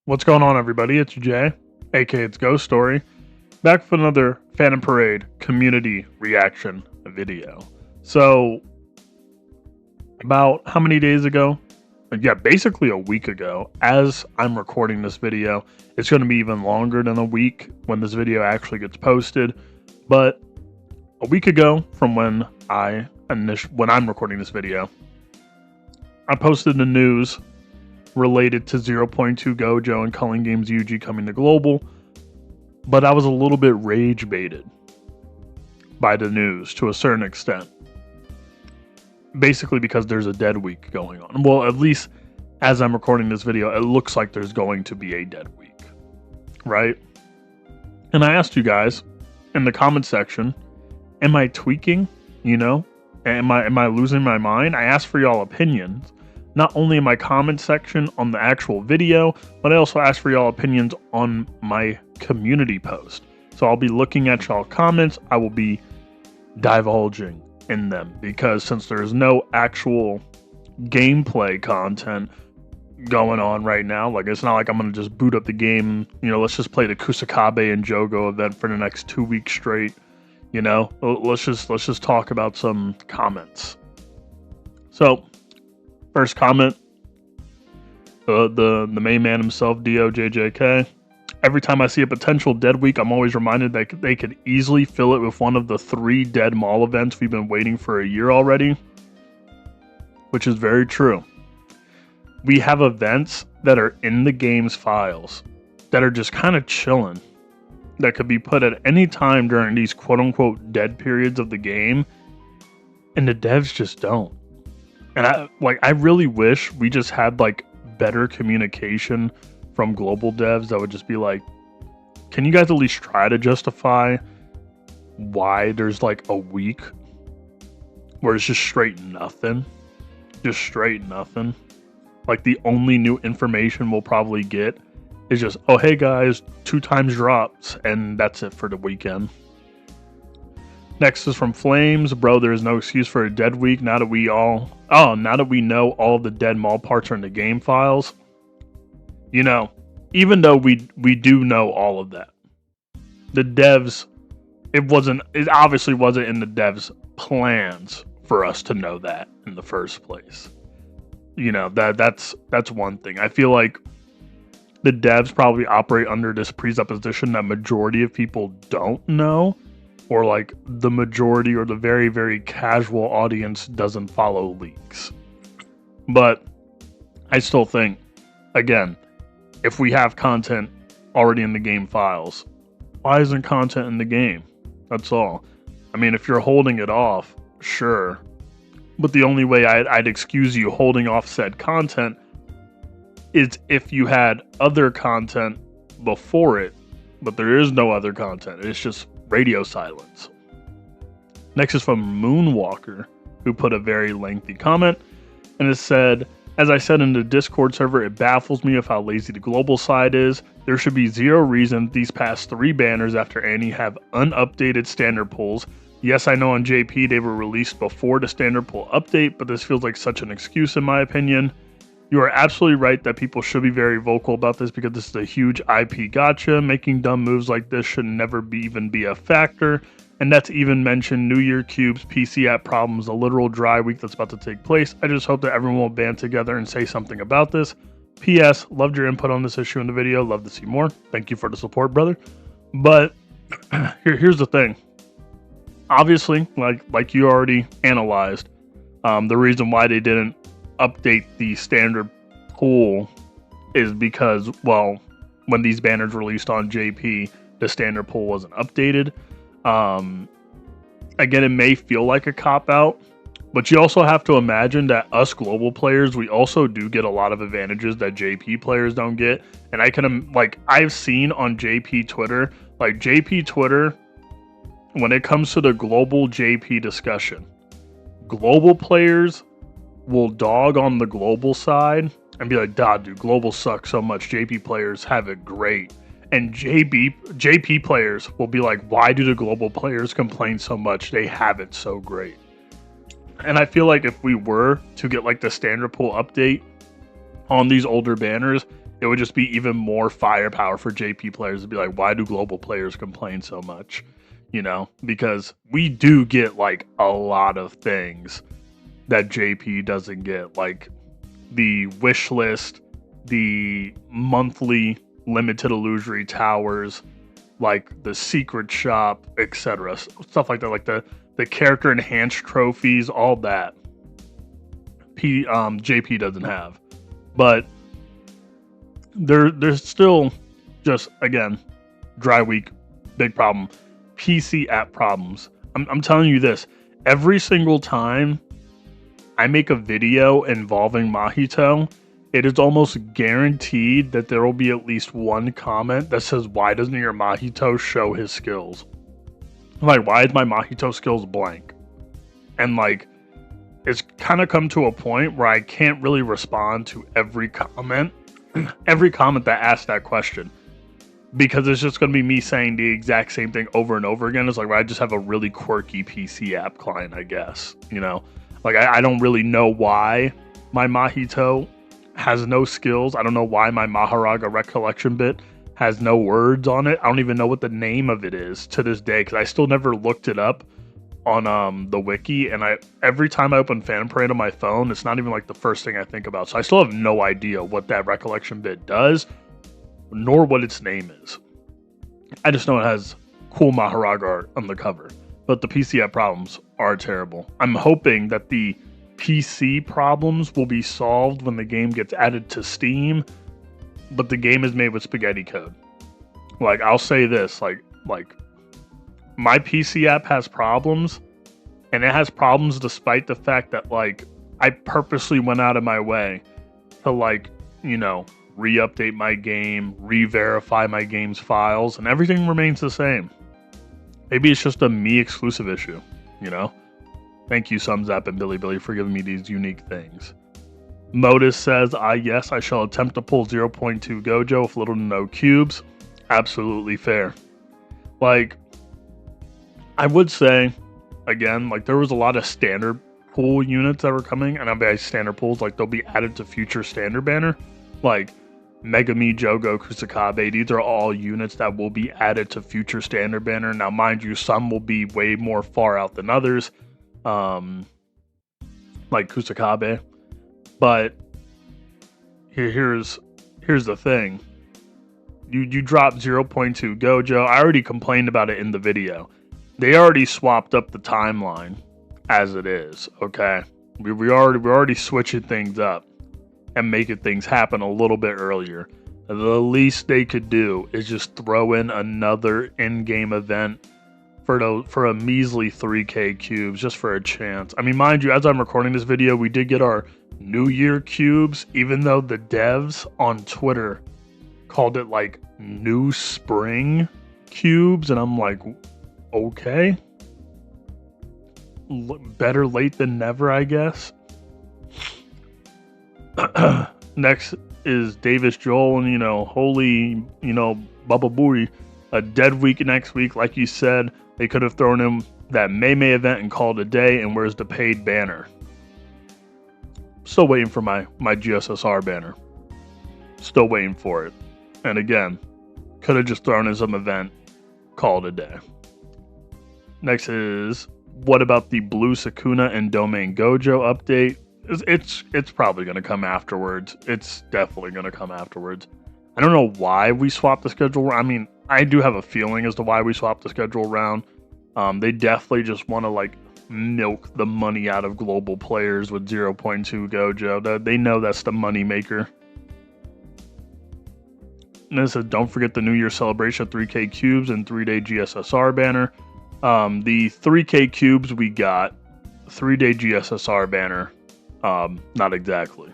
What's going on, everybody? It's Jay, aka It's Ghost Story, back with another Phantom Parade community reaction video. So, about how many days ago? Yeah, basically a week ago, as I'm recording this video. It's going to be even longer than a week when this video actually gets posted. But a week ago from when I'm recording this video, I posted the news related to 0.2 GOJO and Culling Games UG coming to global, but I was a little bit rage baited by the news to a certain extent. Basically because there's a dead week going on. Well, at least as I'm recording this video, it looks like there's going to be a dead week, right? And I asked you guys in the comment section, am I tweaking? Am I losing my mind? I asked for y'all opinions. Not only in my comment section on the actual video, but I also asked for y'all opinions on my community post. So I'll be looking at y'all comments. I will be divulging in them because since there's no actual gameplay content going on right now, like it's not like I'm gonna just boot up the game. Let's just play the Kusakabe and Jogo event for the next 2 weeks straight. Let's just talk about some comments. So. First comment, the main man himself, JJK. Every time I see a potential dead week, I'm always reminded that they could easily fill it with one of the 3 dead mall events we've been waiting for a year already, which is very true. We have events that are in the game's files that are just kind of chilling, that could be put at any time during these quote-unquote dead periods of the game, and the devs just don't. And I really wish we just had better communication from global devs that would just be like, can you guys at least try to justify why there's a week where it's just straight nothing? Just straight nothing. The only new information we'll probably get is just, oh hey guys, 2 times drops, and that's it for the weekend. Next is from Flames. Bro, there is no excuse for a dead week now that we know all the dead mall parts are in the game files. Even though we do know all of that, the devs, it obviously wasn't in the devs' plans for us to know that in the first place. That's one thing. I feel like the devs probably operate under this presupposition that majority of people don't know, or the majority or the very, very casual audience doesn't follow leaks. But I still think, again, if we have content already in the game files, why isn't content in the game? That's all. I mean, if you're holding it off, sure. But the only way I'd excuse you holding off said content is if you had other content before it, but there is no other content. It's just radio silence. Next is from Moonwalker, who put a very lengthy comment, and it said, as I said in the Discord server, it baffles me of how lazy the global side is. There should be zero reason these past 3 banners after Annie have unupdated standard pulls. Yes, I know on JP they were released before the standard pull update, but this feels like such an excuse in my opinion. You are absolutely right that people should be very vocal about this because this is a huge IP gotcha. Making dumb moves like this should never even be a factor. And that's even mentioned New Year cubes, PC app problems, a literal dry week that's about to take place. I just hope that everyone will band together and say something about this. P.S. Loved your input on this issue in the video. Love to see more. Thank you for the support, brother. But here's the thing. Obviously, like you already analyzed, the reason why they didn't update the standard pool is because, well, when these banners released on JP, the standard pool wasn't updated. Again, it may feel like a cop-out, but you also have to imagine that us global players, we also do get a lot of advantages that JP players don't get. And I've seen on JP Twitter, JP Twitter, when it comes to the global JP discussion, global players will dog on the global side and be like, dude, global sucks so much. JP players have it great. And JP players will be like, why do the global players complain so much? They have it so great. And I feel like if we were to get the standard pool update on these older banners, it would just be even more firepower for JP players to be like, why do global players complain so much? You know, because we do get like a lot of things that JP doesn't get, like the wish list, the monthly limited illusory towers, like the secret shop, etc. Stuff like that, like the character enhanced trophies, all that. JP doesn't have, but there's still just, again, dry week, big problem. PC app problems. I'm telling you this, every single time I make a video involving Mahito, it is almost guaranteed that there will be at least one comment that says, why doesn't your Mahito show his skills? I'm like, why is my Mahito skills blank? And like, it's kind of come to a point where I can't really respond to every comment that asks that question, because it's just going to be me saying the exact same thing over and over again. It's like, well, I just have a really quirky PC app client, I guess, you know, like I don't really know why my Mahito has no skills. I don't know why my Maharaga recollection bit has no words on it. I don't even know what the name of it is to this day, because I still never looked it up on the wiki, and every time I open Fan Parade on my phone, it's not even like the first thing I think about. So I still have no idea what that recollection bit does, nor what its name is. I just know it has cool Maharaga art on the cover. But the PC app problems are terrible. I'm hoping that the PC problems will be solved when the game gets added to Steam, but the game is made with spaghetti code. Like, I'll say this, like my PC app has problems, and it has problems despite the fact that, like, I purposely went out of my way to, like, you know, re-update my game, re-verify my game's files, and everything remains the same. Maybe it's just a me exclusive issue, you know? Thank you, Sumzap and Billy, for giving me these unique things. Modus says, yes, I shall attempt to pull 0.2 Gojo with little to no cubes. Absolutely fair. Like, I would say, again, like, there was a lot of standard pool units that were coming, and by standard pools, like, they'll be added to future standard banner. Like, Megami, Jogo, Kusakabe, these are all units that will be added to future standard banner. Now, mind you, some will be way more far out than others, like Kusakabe. But here's the thing. You drop 0.2 Gojo. I already complained about it in the video. They already swapped up the timeline as it is, okay? We're already switching things up and making things happen a little bit earlier. The least they could do is just throw in another in-game event for a measly 3k cubes, just for a chance. I mean, mind you, as I'm recording this video, we did get our New Year cubes, even though the devs on Twitter called it like New Spring cubes, and I'm like, okay, better late than never, I guess. Next is Davis Joel, and, you know, holy, you know, Baba Booey, a dead week next week. Like you said, they could have thrown in that May event and called it a day, and where's the paid banner? Still waiting for my GSSR banner. Still waiting for it. And again, could have just thrown in some event, called it a day. Next is, what about the Blue Sakuna and Domain Gojo update? It's probably going to come afterwards. It's definitely going to come afterwards. I don't know why we swapped the schedule. I mean, I do have a feeling as to why we swapped the schedule around. They definitely just want to, like, milk the money out of global players with 0.2 Gojo. They know that's the money maker. And it says, don't forget the New Year celebration, 3k cubes and 3-day GSSR banner. The 3k cubes we got, 3-day GSSR banner, not exactly.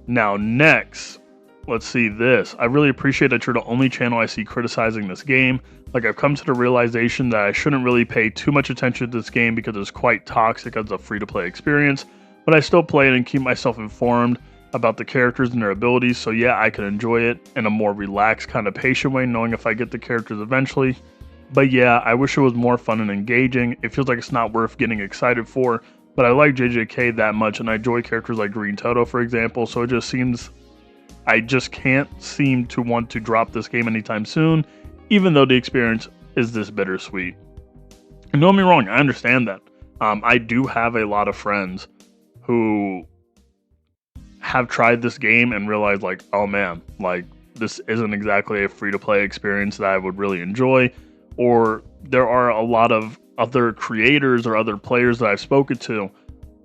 Now next, let's see this. I really appreciate that you're the only channel I see criticizing this game. Like, I've come to the realization that I shouldn't really pay too much attention to this game because it's quite toxic as a free-to-play experience, but I still play it and keep myself informed about the characters and their abilities, so yeah, I can enjoy it in a more relaxed, kind of patient way, knowing if I get the characters eventually. But yeah, I wish it was more fun and engaging. It feels like it's not worth getting excited for, but I like JJK that much, and I enjoy characters like Green Toto, for example, so it just seems I just can't seem to want to drop this game anytime soon, even though the experience is this bittersweet. And don't get me wrong, I understand that. I do have a lot of friends who have tried this game and realized, like, oh man, like, this isn't exactly a free-to-play experience that I would really enjoy. Or there are a lot of other creators or other players that I've spoken to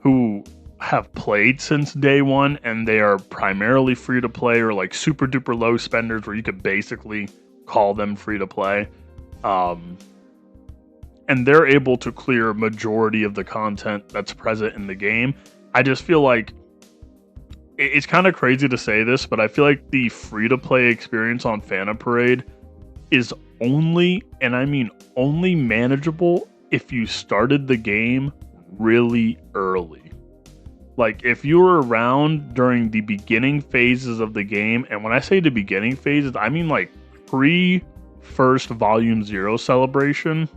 who have played since day one, and they are primarily free-to-play or like super-duper low spenders where you could basically call them free-to-play. And they're able to clear a majority of the content that's present in the game. I just feel like it's kind of crazy to say this, but I feel like the free-to-play experience on Phantom Parade is only, and I mean only, manageable if you started the game really early. Like, if you were around during the beginning phases of the game, and when I say the beginning phases, I mean like pre-first Volume 0 celebration,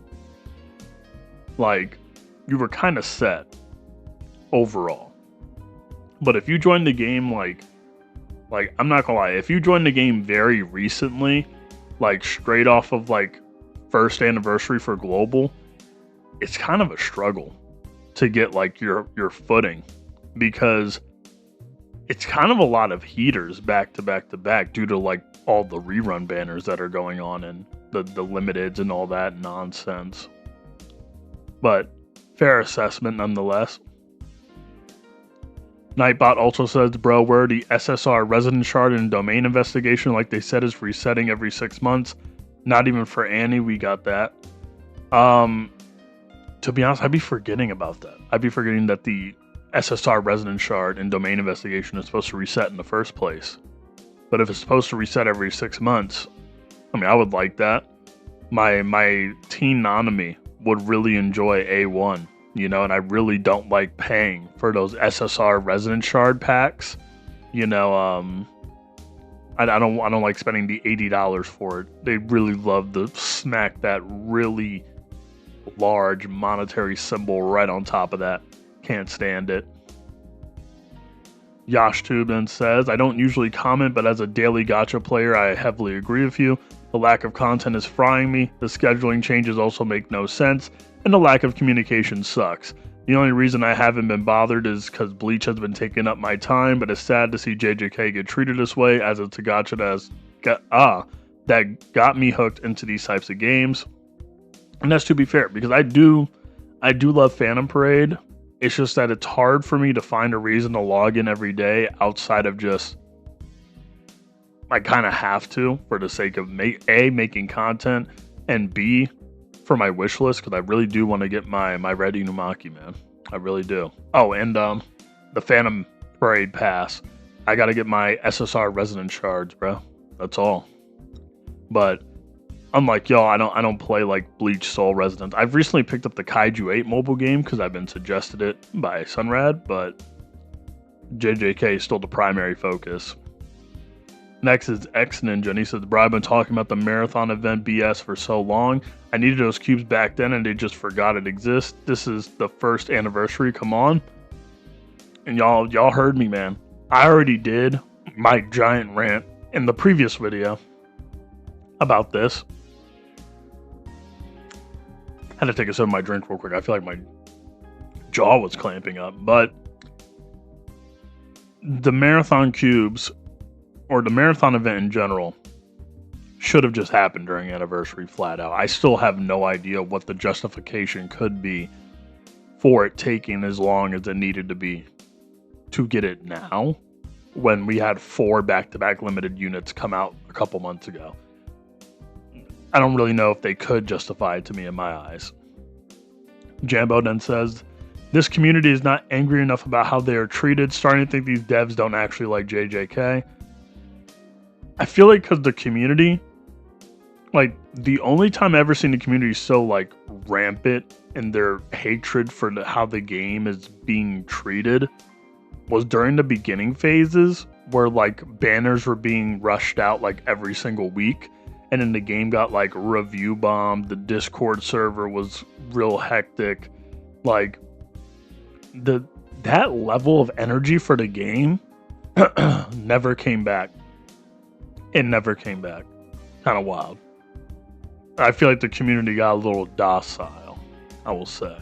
like, you were kind of set overall. But if you joined the game, like I'm not gonna lie, if you joined the game very recently, like straight off of like first anniversary for Global, it's kind of a struggle to get like your footing, because it's kind of a lot of heaters back to back to back due to like all the rerun banners that are going on and the limiteds and all that nonsense. But fair assessment nonetheless. Nightbot also says, bro, where the SSR resident shard and domain investigation, like they said, is resetting every 6 months. Not even for Annie, we got that. To be honest, I'd be forgetting about that. I'd be forgetting that the SSR resident shard and domain investigation is supposed to reset in the first place. But if it's supposed to reset every 6 months, I mean, I would like that. My teen Nanami would really enjoy A1, you know, and I really don't like paying for those SSR resident shard packs. You know, I don't like spending the $80 for it. They really love to smack that really large monetary symbol right on top of that. Can't stand it. YashTube then says, I don't usually comment, but as a daily gacha player, I heavily agree with you. The lack of content is frying me, the scheduling changes also make no sense, and the lack of communication sucks. The only reason I haven't been bothered is because Bleach has been taking up my time, but it's sad to see JJK get treated this way, as it's a gacha that got me hooked into these types of games. And that's to be fair, because I do love Phantom Parade. It's just that it's hard for me to find a reason to log in every day outside of just, I kind of have to for the sake of making content, and B, for my wish list, because I really do want to get my Red Inumaki, man. I really do. Oh, and the Phantom Parade pass. I got to get my SSR resident shards, bro. That's all. But unlike y'all, I don't play like Bleach Soul Residents. I've recently picked up the Kaiju 8 mobile game because I've been suggested it by Sunrad, but JJK is still the primary focus. Next is X Ninja, and he says, bro, I've been talking about the marathon event BS for so long. I needed those cubes back then and they just forgot it exists. This is the first anniversary, come on. And y'all heard me, man. I already did my giant rant in the previous video about this. Had to take a sip of my drink real quick. I feel like my jaw was clamping up. But the marathon cubes, or the marathon event in general, should have just happened during anniversary flat out. I still have no idea what the justification could be for it taking as long as it needed to be to get it now, when we had 4 back-to-back limited units come out a couple months ago. I don't really know if they could justify it to me in my eyes. Jambo then says, this community is not angry enough about how they are treated, starting to think these devs don't actually like JJK. I feel like because the community, like, the only time I've ever seen the community so, like, rampant in their hatred for how the game is being treated was during the beginning phases, where, like, banners were being rushed out, like, every single week, and then the game got, like, review bombed, the Discord server was real hectic. Like, that level of energy for the game never came back It never came back. Kind of wild. I feel like the community got a little docile, I will say.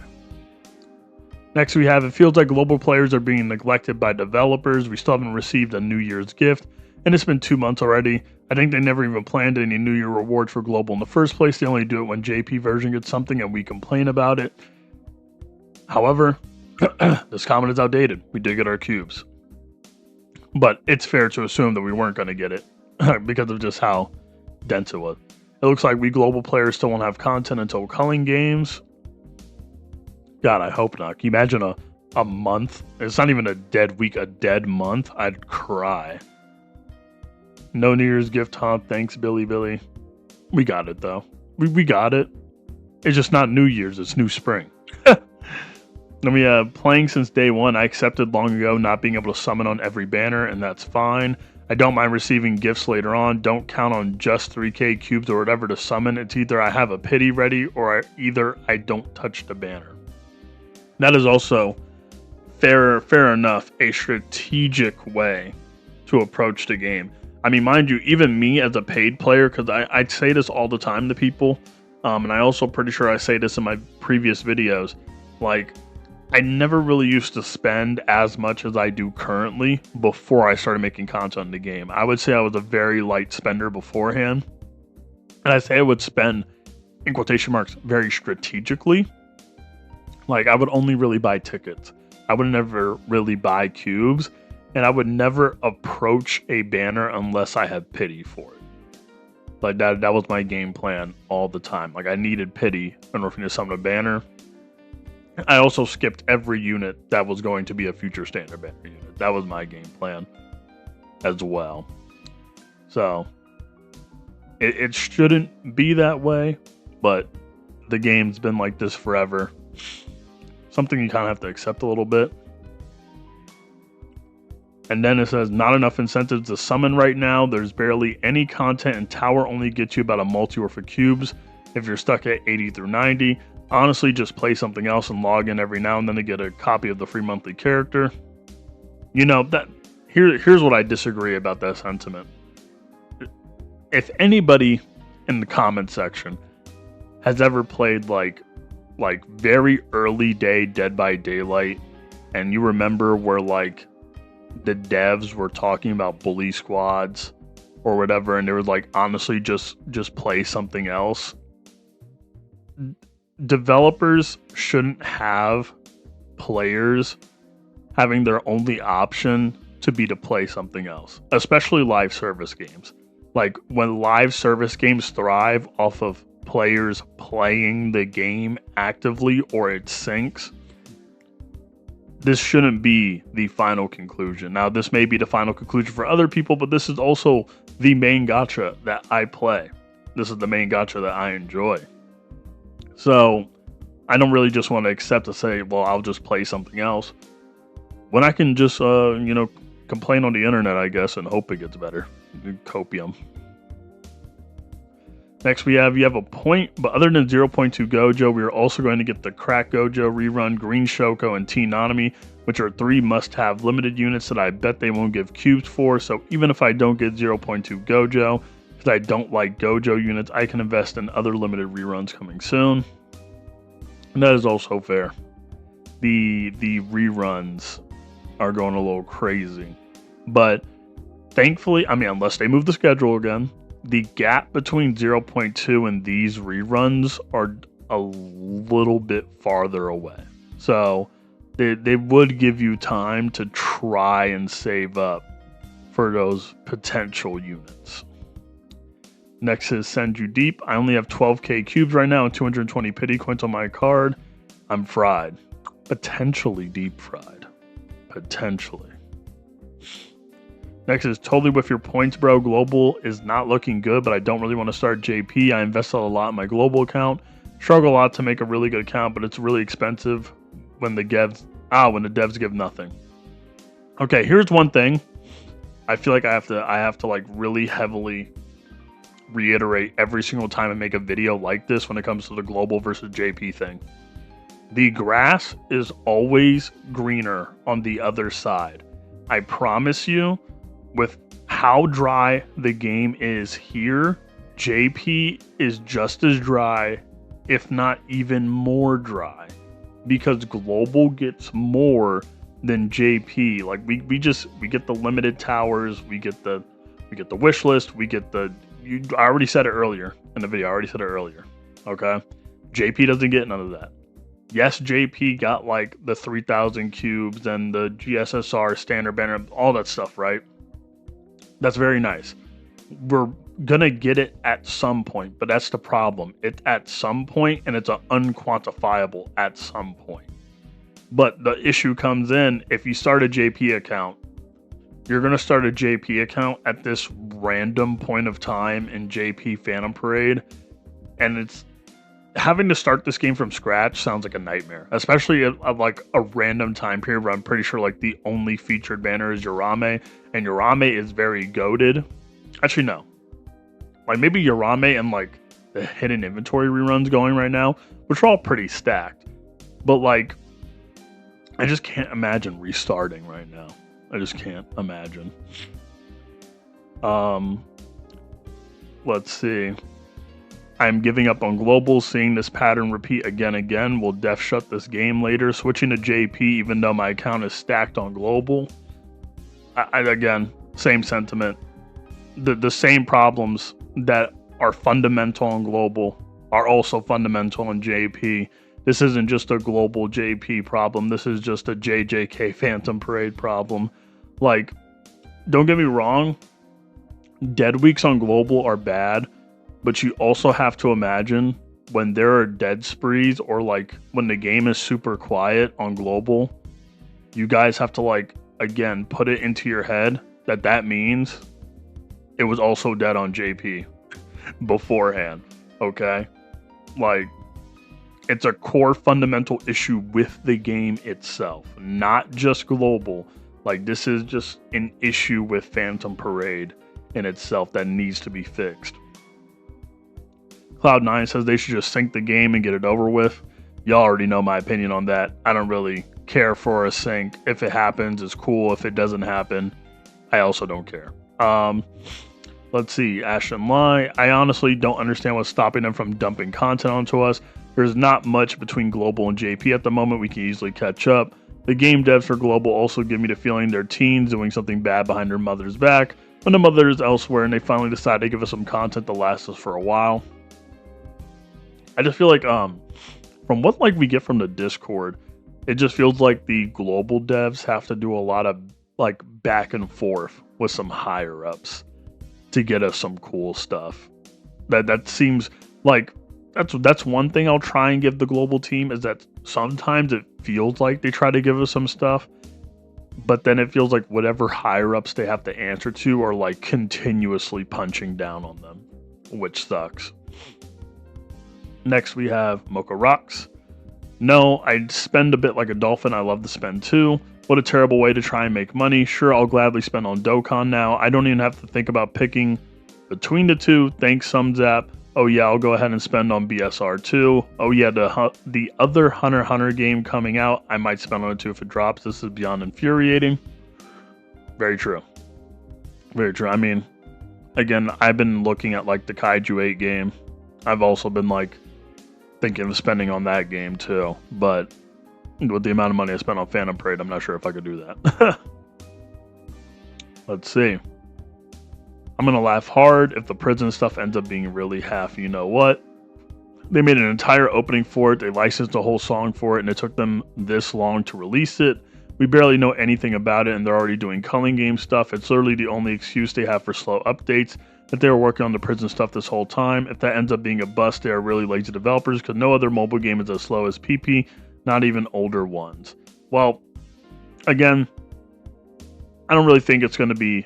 Next we have, it feels like global players are being neglected by developers. We still haven't received a New Year's gift, and it's been 2 months already. I think they never even planned any New Year rewards for global in the first place. They only do it when JP version gets something and we complain about it. However, this comment is outdated. We did get our cubes. But it's fair to assume that we weren't going to get it because of just how dense it was. It looks like we global players still won't have content until culling games. God, I hope not. Can you imagine a month? It's not even a dead week, a dead month. I'd cry. No New Year's gift, huh? Thanks, Billy. We got it, though. We got it. It's just not New Year's. It's New Spring. Then we have playing since day one. I accepted long ago not being able to summon on every banner, and that's fine. I don't mind receiving gifts later on. Don't count on just 3k cubes or whatever to summon. It's either I have a pity ready or either I don't touch the banner. That is also fair enough, a strategic way to approach the game. I mean, mind you, even me as a paid player, because I say this all the time to people, and I also pretty sure I say this in my previous videos, like, I never really used to spend as much as I do currently before I started making content in the game. I would say I was a very light spender beforehand. And I say I would spend, in quotation marks, very strategically. Like, I would only really buy tickets. I would never really buy cubes. And I would never approach a banner unless I had pity for it. Like, that was my game plan all the time. Like, I needed pity in order for me to summon a banner. I also skipped every unit that was going to be a future standard banner unit. That was my game plan as well. So, it shouldn't be that way, but the game's been like this forever. Something you kind of have to accept a little bit. And then it says, not enough incentives to summon right now. There's barely any content, and Tower only gets you about a multi or for cubes if you're stuck at 80 through 90. Honestly, just play something else and log in every now and then to get a copy of the free monthly character. You know, here's what I disagree about that sentiment. If anybody in the comment section has ever played like very early day Dead by Daylight, and you remember where like the devs were talking about bully squads or whatever, and they were like, honestly, just play something else. Developers shouldn't have players having their only option to be to play something else, especially live service games. Like, when live service games thrive off of players playing the game actively or it syncs, this shouldn't be the final conclusion. Now, this may be the final conclusion for other people, but this is also the main gacha that I play. This is the main gacha that I enjoy. So, I don't really just want to accept to say, well, I'll just play something else, when I can just, complain on the internet, I guess, and hope it gets better. Copium. Next, you have a point, but other than 0.2 GOJO, we are also going to get the Crack GOJO rerun, Green Shoko, and Teen Nanami, which are 3 must-have limited units that I bet they won't give cubes for. So even if I don't get 0.2 GOJO, because I don't like GOJO units, I can invest in other limited reruns coming soon. And that is also fair. The reruns are going a little crazy. But thankfully, I mean, unless they move the schedule again, the gap between 0.2 and these reruns are a little bit farther away. So they would give you time to try and save up for those potential units. Next is Send You Deep. I only have 12k cubes right now and 220 pity coins on my card. I'm fried. Potentially deep fried. Potentially. Next is Totally With Your Points, Bro. Global is not looking good, but I don't really want to start JP. I invested a lot in my global account. Struggle a lot to make a really good account, but it's really expensive when the devs give nothing. Okay, here's one thing. I feel like I have to like really heavily reiterate every single time I make a video like this when it comes to the global versus JP thing. The grass is always greener on the other side. I promise you, with how dry the game is here, JP is just as dry, if not even more dry, because global gets more than JP. Like we get the limited towers, we get the wish list, we get the I already said it earlier in the video. Okay, JP doesn't get none of that. Yes, JP got like the 3,000 cubes and the GSSR standard banner, all that stuff, right? That's very nice. We're gonna get it at some point, but that's the problem. It's at some point, and it's an unquantifiable at some point. But the issue comes in if you start a JP account, you're gonna start a JP account at this random point of time in JP Phantom Parade, and it's having to start this game from scratch sounds like a nightmare, especially at like a random time period where I'm pretty sure like the only featured banner is Yorame, and Yorame is very goated. Actually, no. Like maybe Yorame and like the hidden inventory reruns going right now, which are all pretty stacked. But like, I just can't imagine restarting right now. I just can't imagine. Let's see. I'm giving up on global, seeing this pattern repeat again. Will def shut this game later. Switching to JP, even though my account is stacked on global. I again, same sentiment. The same problems that are fundamental on global are also fundamental in JP. This isn't just a global JP problem. This is just a JJK Phantom Parade problem. Like, don't get me wrong. Dead weeks on global are bad. But you also have to imagine when there are dead sprees or like when the game is super quiet on global, you guys have to like, again, put it into your head that means it was also dead on JP beforehand. Okay? Like, it's a core fundamental issue with the game itself, not just global. Like, this is just an issue with Phantom Parade in itself that needs to be fixed. Cloud9 says they should just sync the game and get it over with. Y'all already know my opinion on that. I don't really care for a sync. If it happens, it's cool. If it doesn't happen, I also don't care. Let's see. Ashton Lai. I honestly don't understand what's stopping them from dumping content onto us. There's not much between Global and JP at the moment. We can easily catch up. The game devs for Global also give me the feeling they're teens doing something bad behind their mother's back when the mother is elsewhere, and they finally decide to give us some content to last us for a while. I just feel like from what like we get from the Discord, it just feels like the global devs have to do a lot of like back and forth with some higher ups to get us some cool stuff. That seems like that's one thing I'll try and give the global team, is that sometimes it feels like they try to give us some stuff, but then it feels like whatever higher ups they have to answer to are like continuously punching down on them, which sucks. Next we have Mocha Rocks. No, I'd spend a bit like a dolphin. I love to spend too. What a terrible way to try and make money. Sure, I'll gladly spend on Dokkan now. I don't even have to think about picking between the two. Thanks, Sumzap. Oh yeah, I'll go ahead and spend on BSR too. Oh yeah, the other Hunter x Hunter game coming out, I might spend on it too if it drops. This is beyond infuriating. Very true. Very true. I mean, again, I've been looking at like the Kaiju 8 game. I've also been like thinking of spending on that game too, but with the amount of money I spent on Phantom Parade, I'm not sure if I could do that. Let's see. I'm gonna laugh hard if the prison stuff ends up being really half you know what. They made an entire opening for it, they licensed a whole song for it, and it took them this long to release it. We barely know anything about it, and they're already doing culling game stuff. It's literally the only excuse they have for slow updates, that they were working on the prison stuff this whole time. If that ends up being a bust, they are really lazy developers, because no other mobile game is as slow as PP, not even older ones. Well, again, I don't really think it's going to be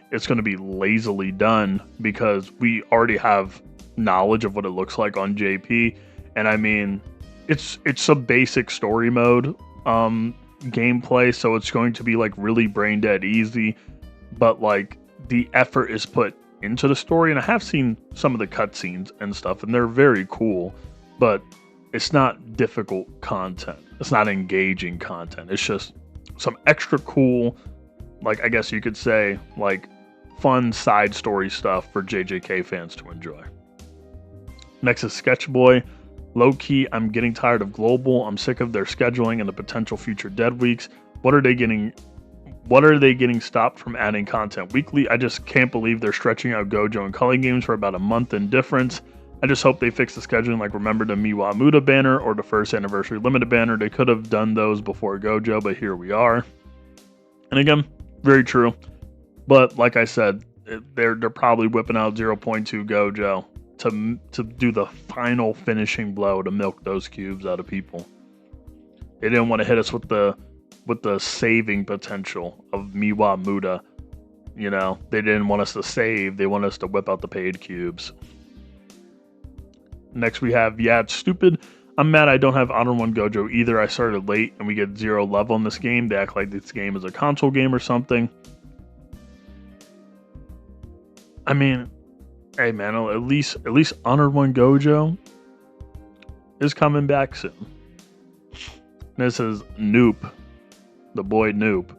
lazily done, because we already have knowledge of what it looks like on JP, and I mean, it's a basic story mode gameplay, so it's going to be like really brain dead easy, but like the effort is put into the story, and I have seen some of the cutscenes and stuff, and they're very cool, but it's not difficult content. It's not engaging content. It's just some extra cool, like I guess you could say, like fun side story stuff for JJK fans to enjoy. Next is Sketchboy. Low key, I'm getting tired of Global. I'm sick of their scheduling and the potential future dead weeks. What are they getting stopped from adding content weekly? I just can't believe they're stretching out GOJO and culling games for about a month in difference. I just hope they fix the scheduling, like remember the Miwa Muda banner or the first anniversary limited banner. They could have done those before GOJO, but here we are. And again, very true. But like I said, they're probably whipping out 0.2 GOJO to do the final finishing blow to milk those cubes out of people. They didn't want to hit us with the saving potential of Miwa Muda. You know, they didn't want us to save. They want us to whip out the paid cubes. Next we have, yeah, it's stupid. I'm mad I don't have Honor 1 GOJO either. I started late and we get 0 level in this game. They act like this game is a console game or something. I mean, hey man, at least Honor 1 GOJO is coming back soon. This is Noop, the boy Noop.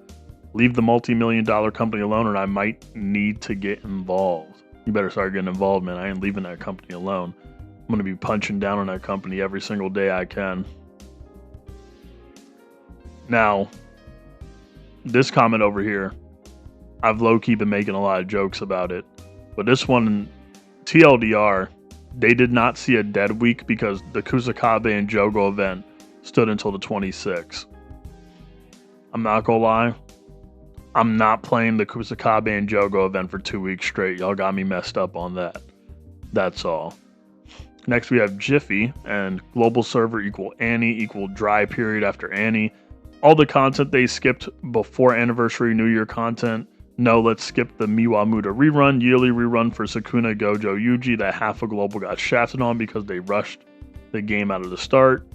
Leave the multi-million-dollar company alone or I might need to get involved. You better start getting involved, man. I ain't leaving that company alone. I'm going to be punching down on that company every single day I can. Now, this comment over here, I've low-key been making a lot of jokes about it. But this one, TLDR, they did not see a dead week because the Kusakabe and Jogo event stood until the 26th. I'm not going to lie. I'm not playing the Kusakabe and Jogo event for 2 weeks straight. Y'all got me messed up on that. That's all. Next we have Jiffy and global server equal Annie equal dry period after Annie. All the content they skipped before anniversary New Year content. No, let's skip the Miwa Muda rerun, yearly rerun for Sakuna Gojo Yuji that half of global got shafted on because they rushed the game out of the start.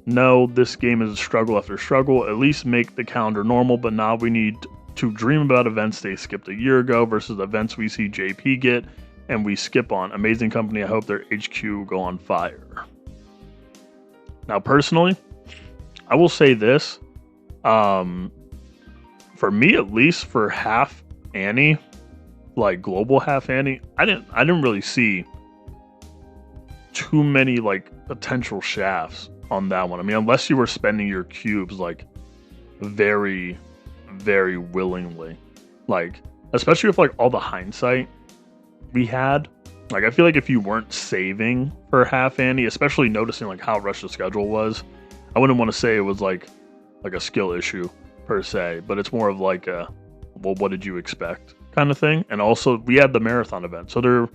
No, this game is a struggle after struggle. At least make the calendar normal, but now we need to dream about events they skipped a year ago versus events we see JP get and we skip on. Amazing company. I hope their HQ go on fire. Now, personally, I will say this. For me, at least, for half Annie, like global half Annie, I didn't really see too many like potential shafts on that one. I mean, unless you were spending your cubes like very, very willingly, like especially with like all the hindsight we had. Like, I feel like if you weren't saving for half Annie, especially noticing like how rushed the schedule was, I wouldn't want to say it was like a skill issue per se, but it's more of like a, well, what did you expect kind of thing. And also we had the marathon event, so there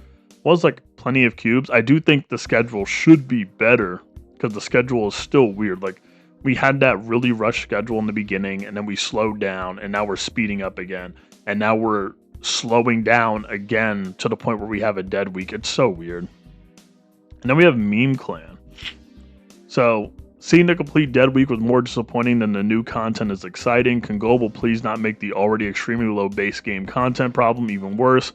was like plenty of cubes. I do think the schedule should be better because the schedule is still weird. Like, we had that really rushed schedule in the beginning and then we slowed down and now we're speeding up again and now we're slowing down again to the point where we have a dead week. It's so weird. And then we have Meme Clan. So seeing the complete dead week was more disappointing than the new content is exciting. Can Global please not make the already extremely low base game content problem even worse?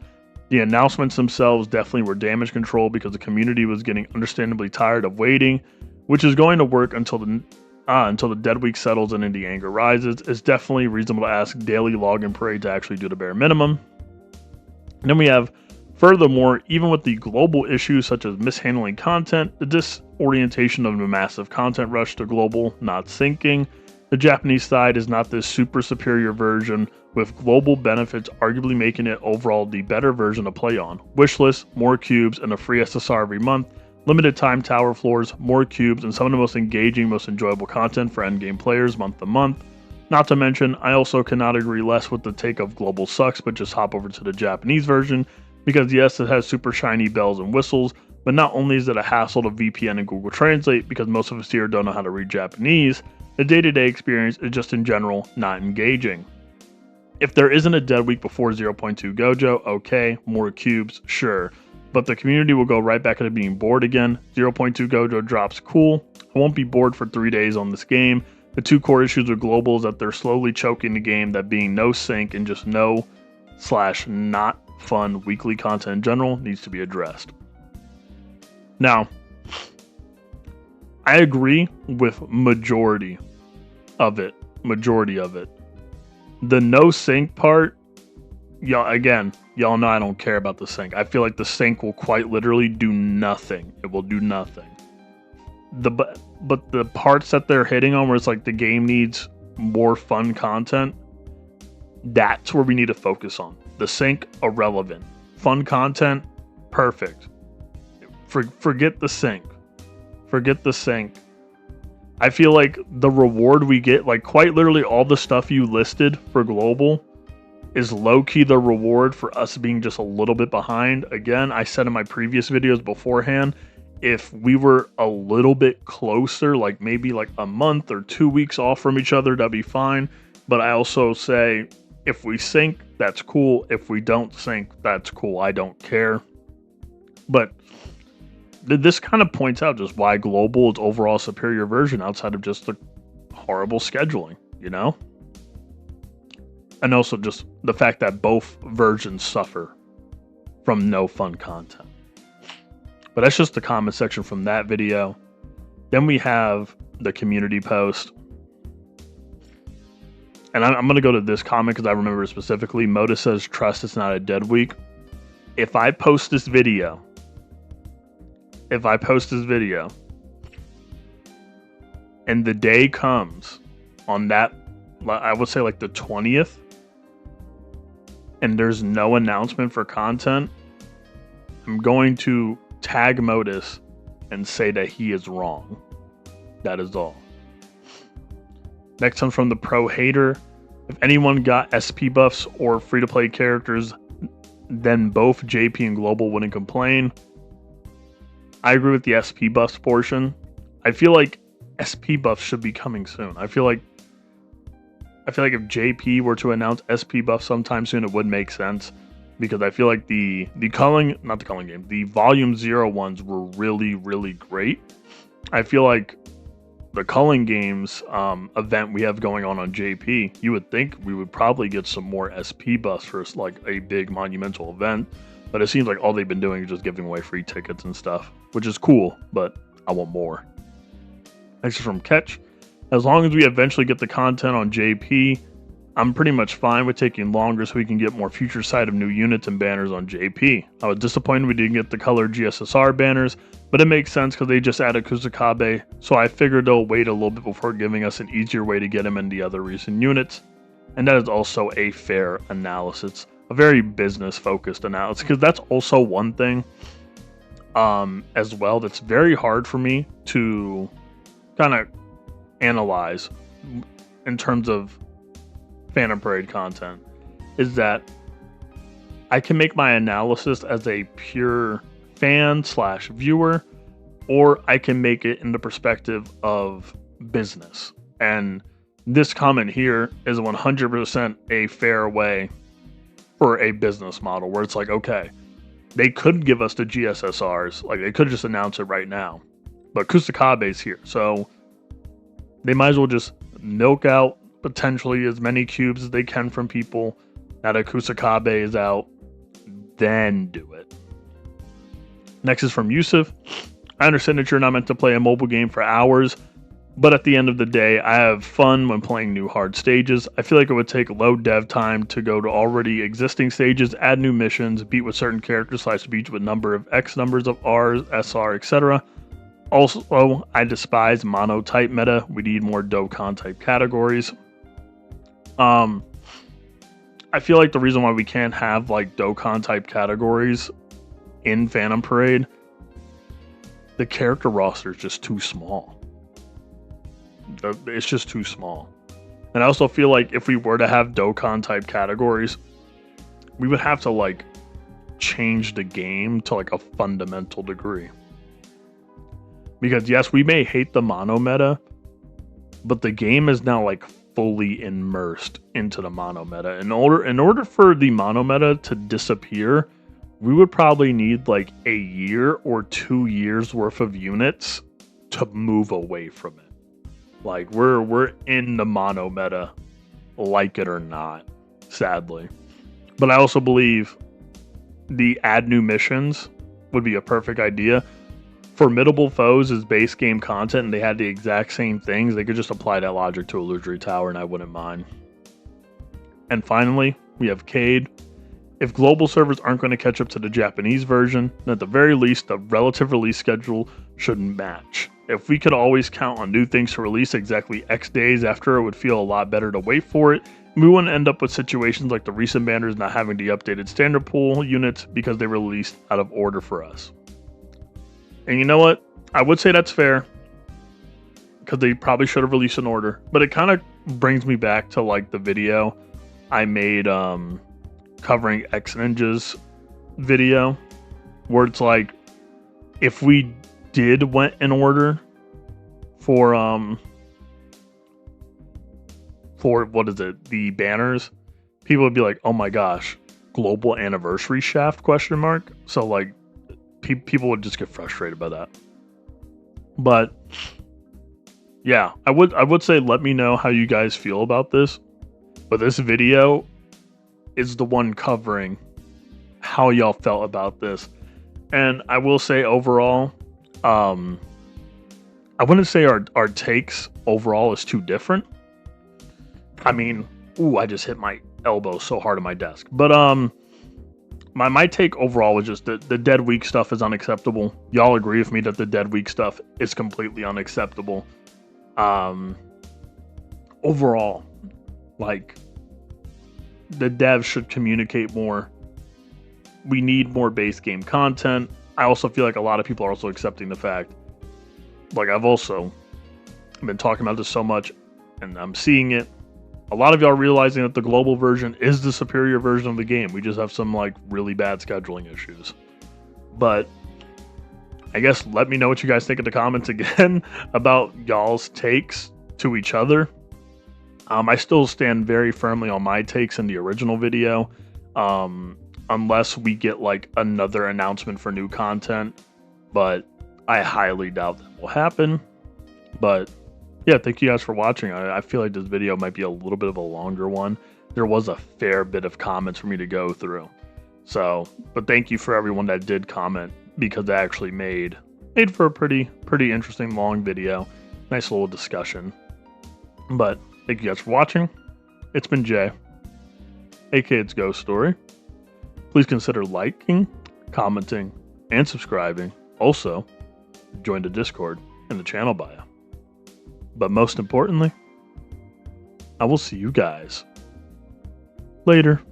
The announcements themselves definitely were damage control because the community was getting understandably tired of waiting, which is going to work until the dead week settles and the anger rises. It's definitely reasonable to ask daily login parade to actually do the bare minimum. And then we have, furthermore, even with the global issues such as mishandling content, the disorientation of a massive content rush to global not syncing, the Japanese side is not this super superior version, with global benefits arguably making it overall the better version to play on. Wishlist, more cubes, and a free SSR every month, limited time tower floors, more cubes, and some of the most engaging, most enjoyable content for endgame players month to month. Not to mention, I also cannot agree less with the take of global sucks, but just hop over to the Japanese version, because yes, it has super shiny bells and whistles, but not only is it a hassle to VPN and Google Translate because most of us here don't know how to read Japanese, the day-to-day experience is just in general not engaging. If there isn't a dead week before 0.2 GOJO, okay, more cubes, sure. But the community will go right back into being bored again. 0.2 GOJO drops, cool. I won't be bored for 3 days on this game. The two core issues with Global is that they're slowly choking the game, that being no sync and just no/not fun weekly content in general needs to be addressed. Now, I agree with majority of it. The no sync part y'all know I don't care about the sync. I feel like the sync will quite literally do nothing. It will do nothing. But the parts that they're hitting on where it's like the game needs more fun content, that's where we need to focus on. The sync, irrelevant. Fun content, perfect. Forget the sync. Forget the sync. I feel like the reward we get, like quite literally all the stuff you listed for global, is low-key the reward for us being just a little bit behind. Again, I said in my previous videos beforehand, if we were a little bit closer, like maybe like a month or 2 weeks off from each other, that'd be fine. But I also say, if we sync, that's cool. If we don't sync, that's cool. I don't care. But this kind of points out just why global is overall a superior version outside of just the horrible scheduling, you know? And also just the fact that both versions suffer from no fun content. But that's just the comment section from that video. Then we have the community post. And I'm going to go to this comment because I remember it specifically. Moda says, trust it's not a dead week. If I post this video, and the day comes on that, I would say like the 20th, and there's no announcement for content, I'm going to tag Modus and say that he is wrong. That is all. Next one from the Pro Hater. If anyone got SP buffs or free-to-play characters, then both JP and Global wouldn't complain. I agree with the SP buffs portion. I feel like SP buffs should be coming soon. I feel like if JP were to announce SP buffs sometime soon, it would make sense. Because I feel like the Volume 0 ones were really, really great. I feel like the Culling Games event we have going on JP, you would think we would probably get some more SP buffs for like a big monumental event. But it seems like all they've been doing is just giving away free tickets and stuff, which is cool, but I want more. Next is from Ketch. As long as we eventually get the content on JP, I'm pretty much fine with taking longer so we can get more future sight of new units and banners on JP. I was disappointed we didn't get the colored GSSR banners, but it makes sense because they just added Kusakabe, so I figured they'll wait a little bit before giving us an easier way to get him in the other recent units. And that is also a fair analysis, a very business-focused analysis, because that's also one thing as well that's very hard for me to kind of analyze in terms of Phantom Parade content, is that I can make my analysis as a pure fan/viewer, or I can make it in the perspective of business. And this comment here is 100% a fair way for a business model where it's like, okay, they could give us the GSSRs, like they could just announce it right now, but Kusakabe's here, so they might as well just milk out potentially as many cubes as they can from people. Now that Kusakabe is out, then do it. Next is from Yusuf. I understand that you're not meant to play a mobile game for hours, but at the end of the day, I have fun when playing new hard stages. I feel like it would take low dev time to go to already existing stages, add new missions, beat with certain characters, beat with number of X numbers of R's, SR, etc. Also, I despise mono type meta. We need more Dokkan type categories. I feel like the reason why we can't have like Dokkan type categories in Phantom Parade, the character roster is just too small. It's just too small. And I also feel like if we were to have Dokkan type categories, we would have to like change the game to like a fundamental degree. Because yes, we may hate the mono meta, but the game is now like fully immersed into the mono meta. In order for the mono meta to disappear, we would probably need like a year or 2 years worth of units to move away from it. Like we're in the mono meta, like it or not, sadly. But I also believe the add new missions would be a perfect idea. Formidable Foes is base game content and they had the exact same things. They could just apply that logic to Illusory Tower and I wouldn't mind. And finally, we have Cade. If global servers aren't going to catch up to the Japanese version, then at the very least, the relative release schedule shouldn't match. If we could always count on new things to release exactly X days after, it would feel a lot better to wait for it. We wouldn't end up with situations like the recent banners not having the updated standard pool units because they were released out of order for us. And you know what? I would say that's fair, because they probably should have released an order. But it kind of brings me back to like the video I made covering X Ninja's video, where it's like, if we did went in order for what is it, the banners, people would be like, oh my gosh, global anniversary shaft ? So like people would just get frustrated by that. But yeah, I would say let me know how you guys feel about this. But this video is the one covering how y'all felt about this. And I will say overall, I wouldn't say our takes overall is too different. I mean, I just hit my elbow so hard on my desk. But my take overall was just that the dead week stuff is unacceptable. Y'all agree with me that the dead week stuff is completely unacceptable. Overall, like, the devs should communicate more. We need more base game content. I also feel like a lot of people are also accepting the fact, like, I've also been talking about this so much, and I'm seeing it. A lot of y'all realizing that the global version is the superior version of the game. We just have some like really bad scheduling issues. But I guess let me know what you guys think in the comments again about y'all's takes to each other. I still stand very firmly on my takes in the original video, unless we get like another announcement for new content, but I highly doubt that will happen. But yeah, thank you guys for watching. I feel like this video might be a little bit of a longer one. There was a fair bit of comments for me to go through. So, but thank you for everyone that did comment, because they actually made for a pretty interesting long video. Nice little discussion. But thank you guys for watching. It's been Jay, aka It's Ghost Story. Please consider liking, commenting, and subscribing. Also, join the Discord in the channel bio. But most importantly, I will see you guys later.